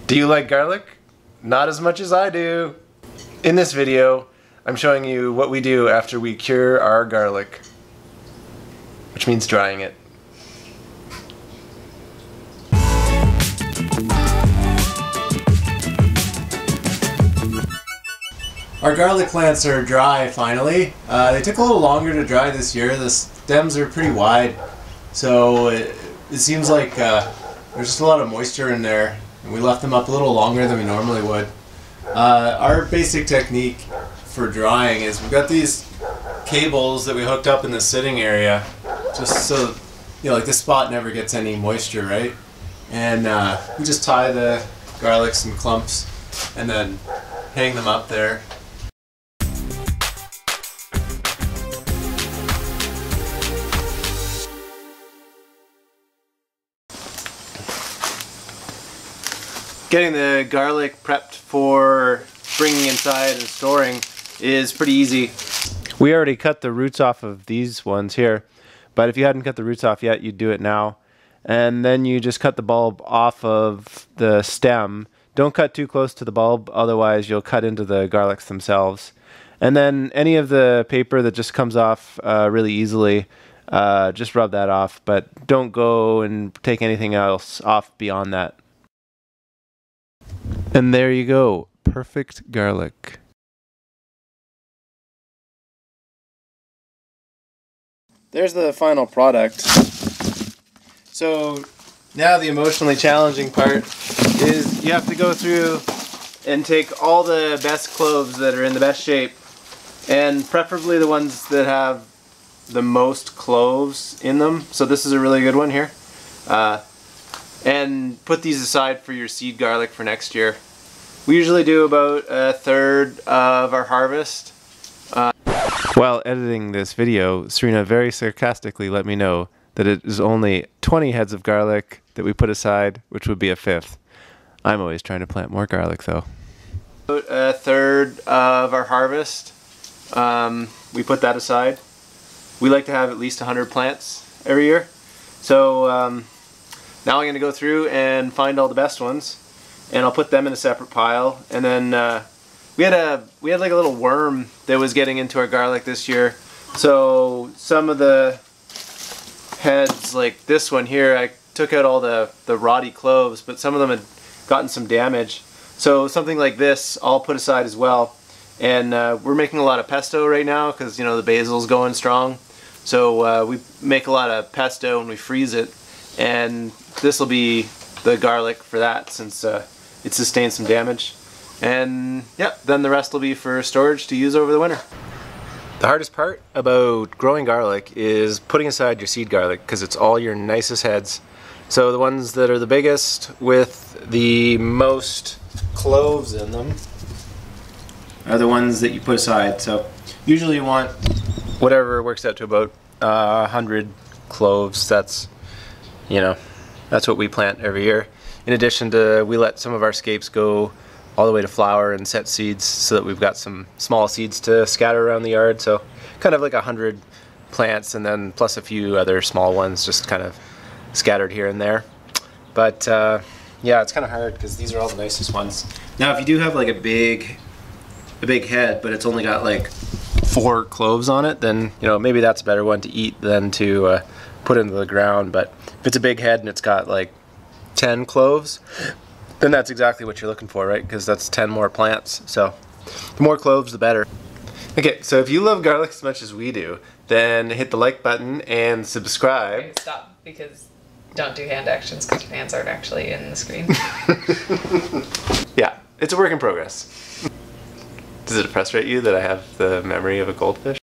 Do you like garlic? Not as much as I do. In this video, I'm showing you what we do after we cure our garlic, which means drying it. Our garlic plants are dry finally. They took a little longer to dry this year. The stems are pretty wide, so it seems like there's just a lot of moisture in there, and we left them up a little longer than we normally would. Our basic technique for drying is we've got these cables that we hooked up in the sitting area, just so like this spot never gets any moisture, right? And we just tie the garlics in clumps and then hang them up there. Getting the garlic prepped for bringing inside and storing is pretty easy. We already cut the roots off of these ones here, but if you hadn't cut the roots off yet, you'd do it now. And then you just cut the bulb off of the stem. Don't cut too close to the bulb, otherwise you'll cut into the garlics themselves. And then any of the paper that just comes off really easily, just rub that off, but don't go and take anything else off beyond that. And there you go, perfect garlic. There's the final product. So now the emotionally challenging part is you have to go through and take all the best cloves that are in the best shape, and preferably the ones that have the most cloves in them. So this is a really good one here. And put these aside for your seed garlic for next year. We usually do about a third of our harvest. While editing this video, Serena very sarcastically let me know that it is only 20 heads of garlic that we put aside, which would be a fifth. I'm always trying to plant more garlic though. About a third of our harvest, we put that aside. We like to have at least 100 plants every year. So now I'm going to go through and find all the best ones, and I'll put them in a separate pile. And then we had like a little worm that was getting into our garlic this year. So some of the heads, like this one here, I took out all the rotty cloves, but some of them had gotten some damage. So something like this I'll put aside as well. And we're making a lot of pesto right now because the basil's going strong. So we make a lot of pesto and we freeze it. And this will be the garlic for that, since it sustained some damage. And yeah, then the rest will be for storage to use over the winter. The hardest part about growing garlic is putting aside your seed garlic, because it's all your nicest heads. So the ones that are the biggest with the most cloves in them are the ones that you put aside. So usually you want whatever works out to about 100 cloves. That's that's what we plant every year. In addition to, we let some of our scapes go all the way to flower and set seeds, so that we've got some small seeds to scatter around the yard. So kind of like 100 plants, and then plus a few other small ones just kind of scattered here and there. But yeah, it's kind of hard because these are all the nicest ones. Now if you do have like a big head, but it's only got like 4 cloves on it, then maybe that's a better one to eat than to put into the ground. But if it's a big head and it's got like 10 cloves, then that's exactly what you're looking for, right? Because that's 10 more plants. So the more cloves, the better. Okay, so if you love garlic as much as we do, then hit the like button and subscribe. Okay, stop, because don't do hand actions because your hands aren't actually in the screen. Yeah, it's a work in progress. Does it frustrate you that I have the memory of a goldfish?